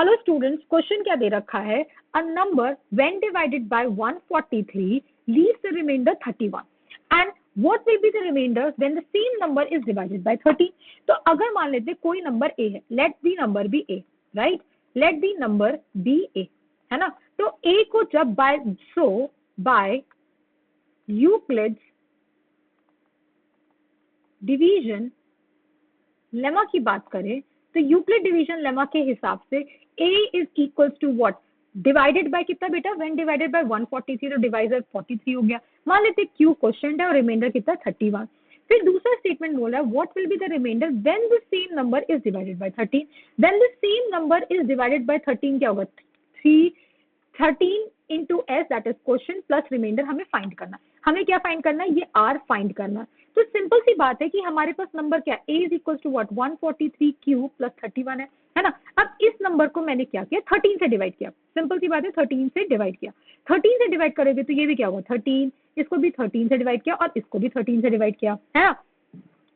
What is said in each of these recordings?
Hello students, question क्या दे रखा है? A number when divided by 143 leaves the remainder 31 and what will be the reminder when the same number is divided by 13। तो अगर मान लेते कोई नंबर ए है, let the number be A, right, let the number be A, है ना। तो ए को जब बाय यूक्लिड्स डिवीजन लेमा की बात करें तो यूक्लिड डिवीजन लेमा के हिसाब से a is equals to what, divided by कितना बेटा, व्हेन डिवाइडेड बाय 143, तो डिवाइजर 43 हो गया। मान लेते q क्वेश्चन है और रिमाइंडर कितना 31। फिर दूसरा स्टेटमेंट बोल रहा है what will be the reminder when the same number is divided by 13। When the same number is divided by 13 क्या होगा, 13 into S that is question plus reminder हमें फाइंड करना। हमें क्या फाइंड करना है, ये आर फाइंड करना। तो सिंपल सी बात है कि हमारे पास नंबर क्या है, a is equal to what 143q plus 31 है ना। अब इस नंबर को मैंने क्या किया, 13 से डिवाइड किया। सिंपल सी बात है, 13 से डिवाइड किया। 13 से डिवाइड करोगे तो ये भी क्या होगा 13, इसको भी 13 से डिवाइड किया और इसको भी 13 से डिवाइड किया, है ना।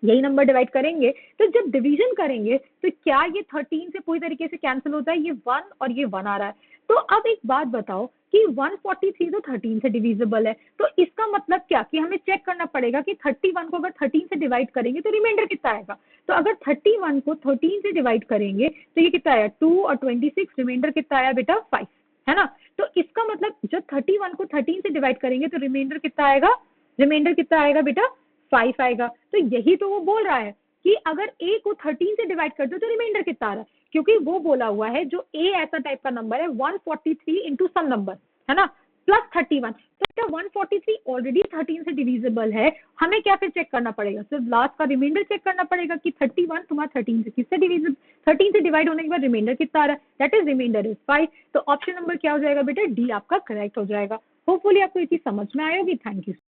यही नंबर डिवाइड करेंगे तो जब डिवीजन करेंगे तो क्या ये 13 से पूरी तरीके से कैंसिल होता है, ये 1 और ये 1 आ रहा है। तो अब एक बात बताओ कि 143 तो 13 से डिविजिबल है, तो इसका मतलब क्या कि हमें चेक करना पड़ेगा कि 31 को अगर 13 से डिवाइड करेंगे तो रिमाइंडर कितना आएगा। तो अगर 31 को 13 से डिवाइड करेंगे तो ये कितना आया 2 और 26, रिमाइंडर कितना आया बेटा 5, है ना। तो इसका मतलब जब 31 को 13 से डिवाइड करेंगे तो रिमाइंडर कितना आएगा, रिमाइंडर कितना आएगा बेटा 5 आएगा। तो यही तो वो बोल रहा है कि अगर a को 13 से डिवाइड कर दो तो रिमाइंडर कितना आ रहा है, क्योंकि वो बोला हुआ है जो a ऐसा टाइप का नंबर है 143 इंटू सम नंबर, है ना, प्लस 31। तो 143 ऑलरेडी 13 से डिविजिबल है, हमें क्या फिर चेक करना पड़ेगा, सिर्फ लास्ट का रिमाइंडर चेक करना पड़ेगा कि 31 तुम्हारा 13 से किससे डिविजिबल, 13 से डिवाइड होने के बाद रिमाइंडर कितना आ रहा है, दैट इज रिमाइंडर इज 5। तो ऑप्शन नंबर क्या हो जाएगा बेटा, डी आपका करेक्ट हो जाएगा। होपफुली आपको ये चीज समझ में आएगी। Thank you.